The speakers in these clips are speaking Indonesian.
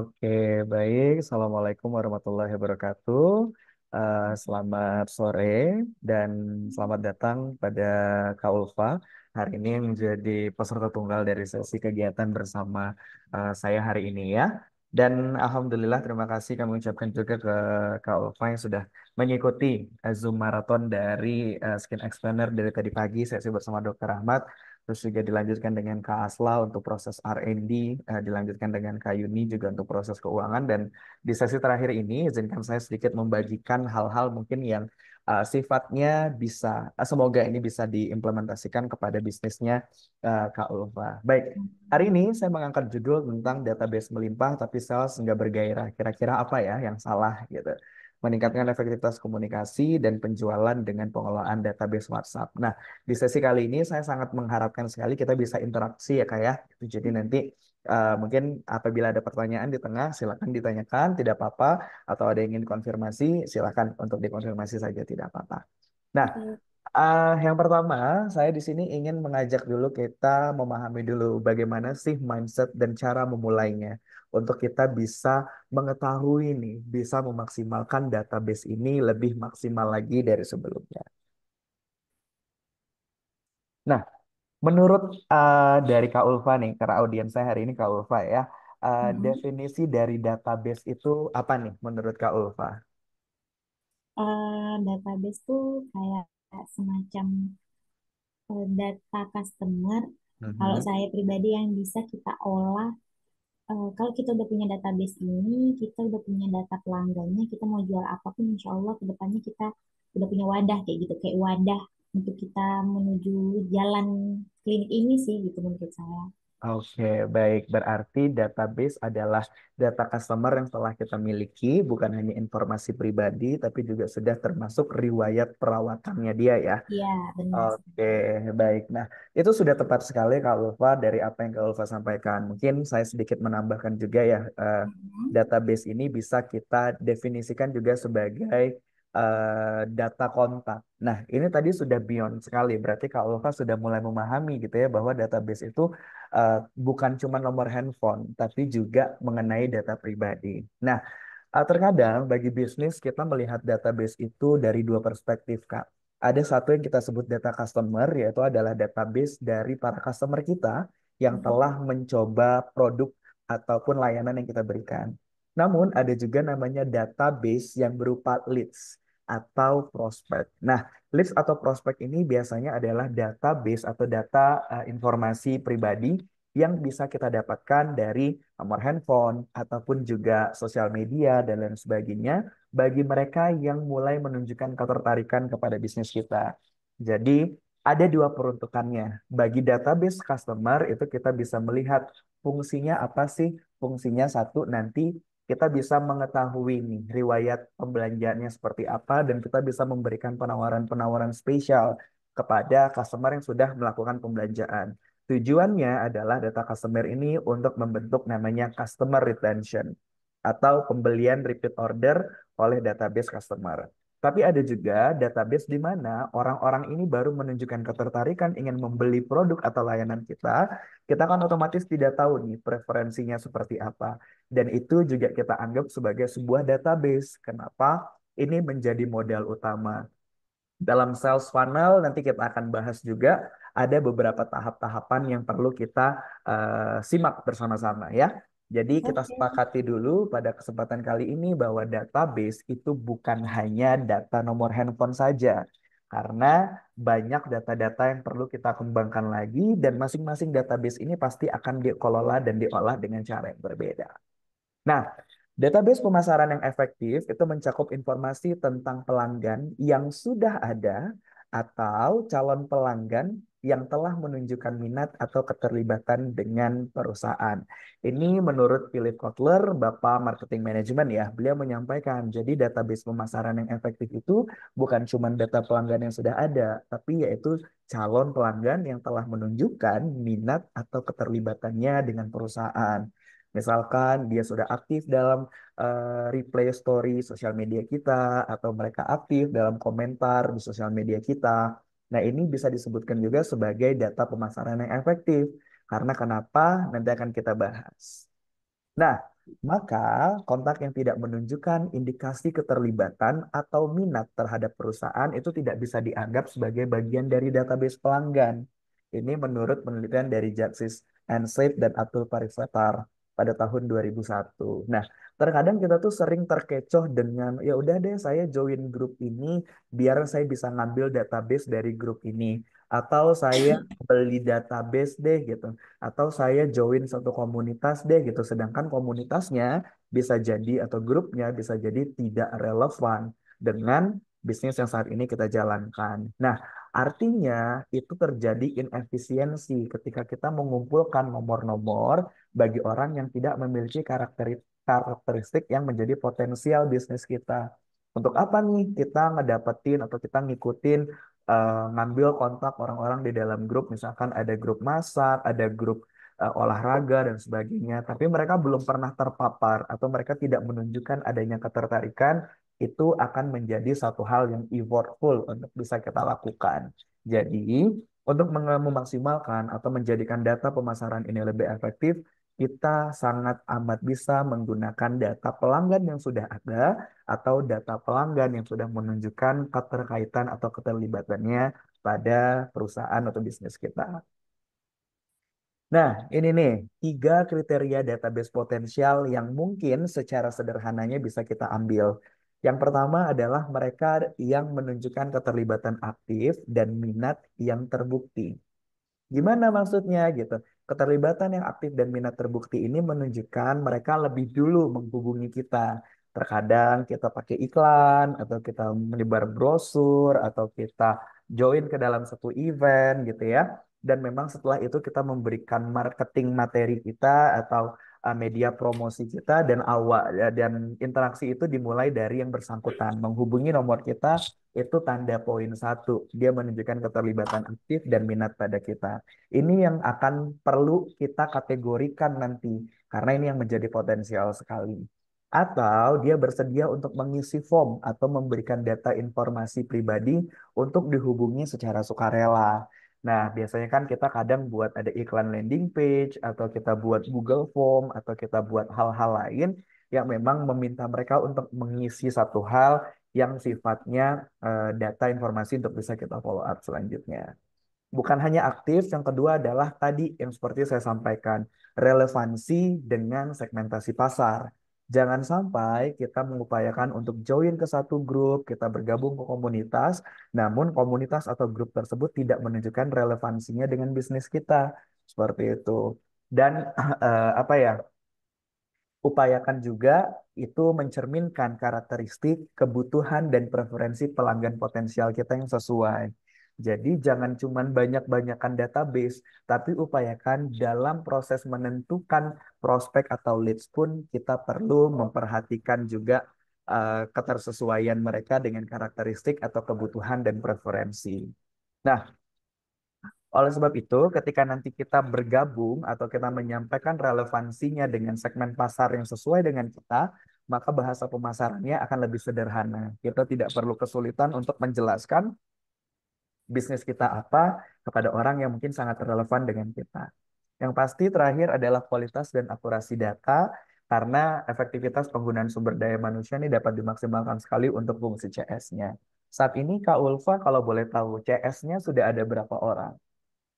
Oke, baik. Assalamualaikum warahmatullahi wabarakatuh. Selamat sore dan selamat datang pada Kak Ulfa. Hari ini yang menjadi peserta tunggal dari sesi kegiatan bersama saya hari ini ya. Dan Alhamdulillah terima kasih kami ucapkan juga ke Kak Ulfa yang sudah mengikuti Zoom marathon dari Skin Explainer dari tadi pagi sesi bersama Dr. Ahmad. Terus juga dilanjutkan dengan Kak Asla untuk proses R&D, dilanjutkan dengan Kak Yuni juga untuk proses keuangan. Dan di sesi terakhir ini, izinkan saya sedikit membagikan hal-hal mungkin yang sifatnya bisa, semoga ini bisa diimplementasikan kepada bisnisnya Kak Ulfa. Baik, hari ini saya mengangkat judul tentang database melimpah tapi sales nggak bergairah. Kira-kira apa ya yang salah gitu? Meningkatkan efektivitas komunikasi dan penjualan dengan pengelolaan database WhatsApp. Nah, di sesi kali ini saya sangat mengharapkan sekali kita bisa interaksi ya Kak ya. Jadi nanti mungkin apabila ada pertanyaan di tengah silakan ditanyakan, tidak apa-apa. Atau ada yang ingin konfirmasi silakan untuk dikonfirmasi saja, tidak apa-apa. Nah, Oke. yang pertama saya di sini ingin mengajak dulu kita memahami dulu bagaimana sih mindset dan cara memulainya untuk kita bisa mengetahui nih, bisa memaksimalkan database ini lebih maksimal lagi dari sebelumnya. Nah, menurut dari Kak Ulfa nih, karena audiens saya hari ini Kak Ulfa ya, Mhm. definisi dari database itu apa nih menurut Kak Ulfa? Database tuh kayak semacam data customer. Kalau Mhm. saya pribadi yang bisa kita olah, kalau kita udah punya database ini, kita udah punya data pelanggannya, kita mau jual apapun, insya Allah ke depannya kita udah punya wadah kayak gitu, kayak wadah untuk kita menuju jalan klinik ini sih, gitu menurut saya. Oke, baik. Berarti database adalah data customer yang telah kita miliki, bukan hanya informasi pribadi, tapi juga sudah termasuk riwayat perawatannya dia ya. Iya, benar Oke, sekali. baik. Nah, itu sudah tepat sekali Kak Ulfa dari apa yang Kak Ulfa sampaikan. Mungkin saya sedikit menambahkan juga ya, Mhm. database ini bisa kita definisikan juga sebagai data kontak. Nah, ini tadi sudah beyond sekali. Berarti Kak Ulfa sudah mulai memahami gitu ya bahwa database itu eh, bukan cuma nomor handphone, tapi juga mengenai data pribadi. Nah, terkadang bagi bisnis kita melihat database itu dari dua perspektif, Kak. Ada satu yang kita sebut data customer, yaitu adalah database dari para customer kita yang telah Mhm. mencoba produk ataupun layanan yang kita berikan. Namun ada juga namanya database yang berupa leads atau prospek. Nah, leads atau prospek ini biasanya adalah database atau data informasi pribadi yang bisa kita dapatkan dari nomor handphone ataupun juga sosial media dan lain sebagainya bagi mereka yang mulai menunjukkan ketertarikan kepada bisnis kita. Jadi ada dua peruntukannya. Bagi database customer itu kita bisa melihat fungsinya apa sih? Fungsinya satu nanti kita bisa mengetahui nih riwayat pembelanjaannya seperti apa dan kita bisa memberikan penawaran-penawaran spesial kepada customer yang sudah melakukan pembelanjaan. Tujuannya adalah data customer ini untuk membentuk namanya customer retention atau pembelian repeat order oleh database customer. Tapi ada juga database di mana orang-orang ini baru menunjukkan ketertarikan ingin membeli produk atau layanan kita. Kita kan otomatis tidak tahu nih preferensinya seperti apa. Dan itu juga kita anggap sebagai sebuah database. Kenapa? Ini menjadi modal utama. Dalam sales funnel nanti kita akan bahas juga ada beberapa tahap-tahapan yang perlu kita simak bersama-sama ya. Jadi kita Oke. sepakati dulu pada kesempatan kali ini bahwa database itu bukan hanya data nomor handphone saja. Karena banyak data-data yang perlu kita kembangkan lagi dan masing-masing database ini pasti akan dikelola dan diolah dengan cara yang berbeda. Nah, database pemasaran yang efektif itu mencakup informasi tentang pelanggan yang sudah ada atau calon pelanggan yang telah menunjukkan minat atau keterlibatan dengan perusahaan. Ini menurut Philip Kotler, Bapak Marketing Management ya, beliau menyampaikan, jadi database pemasaran yang efektif itu bukan cuma data pelanggan yang sudah ada, tapi yaitu calon pelanggan yang telah menunjukkan minat atau keterlibatannya dengan perusahaan. Misalkan dia sudah aktif dalam replay story sosial media kita atau mereka aktif dalam komentar di sosial media kita. Nah, ini bisa disebutkan juga sebagai data pemasaran yang efektif. Karena kenapa? Nanti akan kita bahas. Nah, Maka kontak yang tidak menunjukkan indikasi keterlibatan atau minat terhadap perusahaan itu tidak bisa dianggap sebagai bagian dari database pelanggan. Ini menurut penelitian dari Jatsis Anseit dan Abdul Parifatar pada tahun 2001. Nah, terkadang kita tuh sering terkecoh dengan ya udah deh saya join grup ini biar saya bisa ngambil database dari grup ini atau saya beli database deh gitu atau saya join satu komunitas deh gitu. Sedangkan komunitasnya bisa jadi atau grupnya bisa jadi tidak relevan dengan bisnis yang saat ini kita jalankan. Nah, artinya itu terjadi inefisiensi ketika kita mengumpulkan nomor-nomor bagi orang yang tidak memiliki karakteristik yang menjadi potensial bisnis kita. Untuk apa nih kita ngedapetin atau kita ngikutin ngambil kontak orang-orang di dalam grup, misalkan ada grup masak, ada grup olahraga dan sebagainya, tapi mereka belum pernah terpapar atau mereka tidak menunjukkan adanya ketertarikan, itu akan menjadi satu hal yang effortful untuk bisa kita lakukan. Jadi, untuk memaksimalkan atau menjadikan data pemasaran ini lebih efektif, kita sangat amat bisa menggunakan data pelanggan yang sudah ada atau data pelanggan yang sudah menunjukkan keterkaitan atau keterlibatannya pada perusahaan atau bisnis kita. Nah, ini nih, tiga kriteria database potensial yang mungkin secara sederhananya bisa kita ambil. Yang pertama adalah mereka yang menunjukkan keterlibatan aktif dan minat yang terbukti. Gimana maksudnya gitu? Keterlibatan yang aktif dan minat terbukti ini menunjukkan mereka lebih dulu menghubungi kita. Terkadang kita pakai iklan, atau kita menyebar brosur, atau kita join ke dalam satu event gitu ya. Dan memang setelah itu kita memberikan marketing materi kita atau media promosi kita dan awal dan interaksi itu dimulai dari yang bersangkutan menghubungi nomor kita itu tanda poin satu. Dia menunjukkan keterlibatan aktif dan minat pada kita. Ini yang akan perlu kita kategorikan nanti, karena ini yang menjadi potensial sekali. Atau dia bersedia untuk mengisi form atau memberikan data informasi pribadi untuk dihubungi secara sukarela. Nah, biasanya kan kita kadang buat ada iklan landing page, atau kita buat Google Form, atau kita buat hal-hal lain yang memang meminta mereka untuk mengisi satu hal yang sifatnya data informasi untuk bisa kita follow up selanjutnya. Bukan hanya aktif, yang kedua adalah tadi yang seperti saya sampaikan, relevansi dengan segmentasi pasar. Jangan sampai kita mengupayakan untuk join ke satu grup, kita bergabung ke komunitas, namun komunitas atau grup tersebut tidak menunjukkan relevansinya dengan bisnis kita. Seperti itu. Dan apa ya? Upayakan juga itu mencerminkan karakteristik, kebutuhan, dan preferensi pelanggan potensial kita yang sesuai. Jadi jangan cuma banyak-banyakan database, tapi upayakan dalam proses menentukan prospek atau leads pun kita perlu memperhatikan juga ketersesuaian mereka dengan karakteristik atau kebutuhan dan preferensi. Nah, oleh sebab itu, ketika nanti kita bergabung atau kita menyampaikan relevansinya dengan segmen pasar yang sesuai dengan kita, maka bahasa pemasarannya akan lebih sederhana. Kita tidak perlu kesulitan untuk menjelaskan bisnis kita apa kepada orang yang mungkin sangat relevan dengan kita. Yang pasti terakhir adalah kualitas dan akurasi data, karena efektivitas penggunaan sumber daya manusia ini dapat dimaksimalkan sekali untuk fungsi CS-nya. Saat ini Kak Ulfa kalau boleh tahu CS-nya sudah ada berapa orang?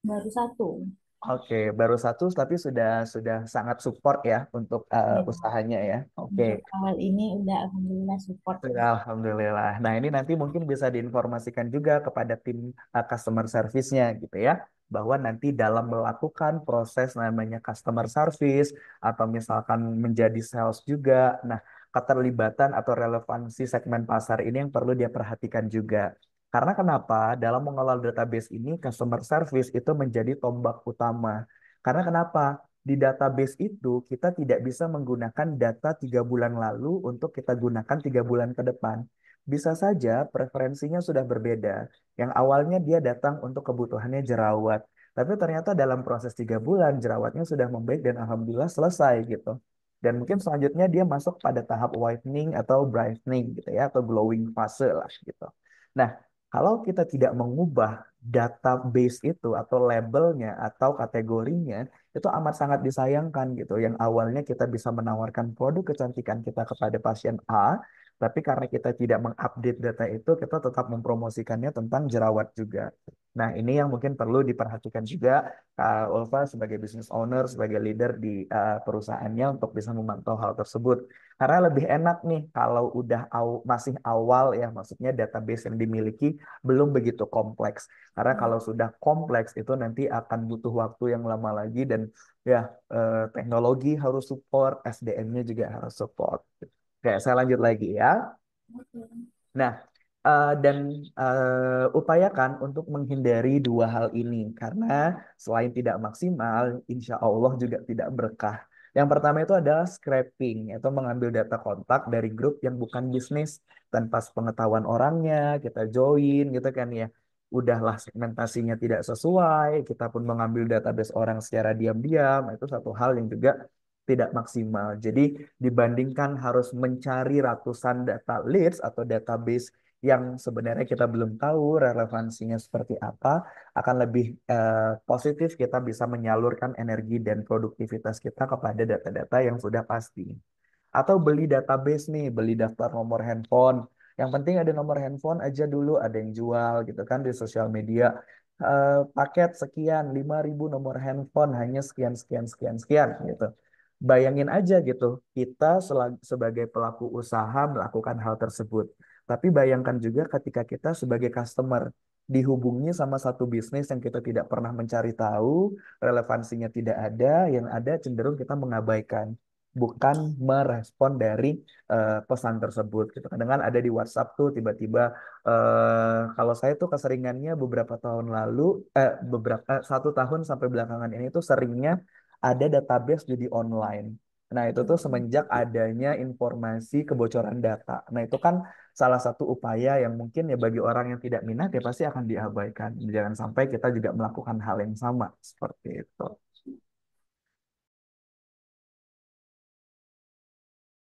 Baru satu. Oke, baru satu tapi sudah sangat support ya untuk Ya, usahanya ya. Oke, untuk awal ini udah alhamdulillah support. Alhamdulillah. Nah, ini nanti mungkin bisa diinformasikan juga kepada tim customer service-nya gitu ya, bahwa nanti dalam melakukan proses namanya customer service atau misalkan menjadi sales juga, nah keterlibatan atau relevansi segmen pasar ini yang perlu dia perhatikan juga. Karena kenapa? Dalam mengelola database ini, customer service itu menjadi tombak utama. Karena kenapa? Di database itu kita tidak bisa menggunakan data 3 bulan lalu untuk kita gunakan 3 bulan ke depan. Bisa saja preferensinya sudah berbeda. Yang awalnya dia datang untuk kebutuhannya jerawat, tapi ternyata dalam proses 3 bulan jerawatnya sudah membaik dan alhamdulillah selesai gitu. Dan mungkin selanjutnya dia masuk pada tahap whitening atau brightening gitu ya, atau glowing fase lah gitu. Nah, Kalau kita tidak mengubah database itu atau labelnya atau kategorinya, itu amat sangat disayangkan gitu. Yang awalnya kita bisa menawarkan produk kecantikan kita kepada pasien A, tapi karena kita tidak mengupdate data itu, kita tetap mempromosikannya tentang jerawat juga. Nah, ini yang mungkin perlu diperhatikan juga Ulfa sebagai business owner, sebagai leader di perusahaannya untuk bisa memantau hal tersebut. Karena lebih enak nih kalau udah masih awal ya, maksudnya database yang dimiliki belum begitu kompleks. Karena kalau sudah kompleks itu nanti akan butuh waktu yang lama lagi dan ya teknologi harus support, SDM-nya juga harus support. Oke, saya lanjut lagi ya. Nah, dan upayakan untuk menghindari dua hal ini karena selain tidak maksimal, insya Allah juga tidak berkah. Yang pertama itu adalah scraping, yaitu mengambil data kontak dari grup yang bukan bisnis tanpa pengetahuan orangnya, kita join gitu kan ya. Udahlah segmentasinya tidak sesuai, kita pun mengambil database orang secara diam-diam, itu satu hal yang juga tidak maksimal. Jadi dibandingkan harus mencari ratusan data leads atau database yang sebenarnya kita belum tahu relevansinya seperti apa, akan lebih positif kita bisa menyalurkan energi dan produktivitas kita kepada data-data yang sudah pasti. Atau beli database nih, beli daftar nomor handphone. Yang penting ada nomor handphone aja dulu, ada yang jual gitu kan di sosial media. Paket sekian, 5.000 nomor handphone hanya sekian, sekian, sekian, sekian gitu. Bayangin aja gitu, kita sebagai pelaku usaha melakukan hal tersebut. Tapi bayangkan juga ketika kita sebagai customer dihubungi sama satu bisnis yang kita tidak pernah mencari tahu, relevansinya tidak ada, yang ada cenderung kita mengabaikan bukan merespon dari pesan tersebut gitu. Kadang kan ada di WhatsApp tuh tiba-tiba kalau saya tuh keseringannya beberapa tahun lalu beberapa 1 tahun sampai belakangan ini tuh seringnya ada database jadi online. Nah, itu tuh semenjak adanya informasi kebocoran data. Nah, itu kan salah satu upaya yang mungkin ya bagi orang yang tidak minat ya pasti akan diabaikan. Jangan sampai kita juga melakukan hal yang sama seperti itu.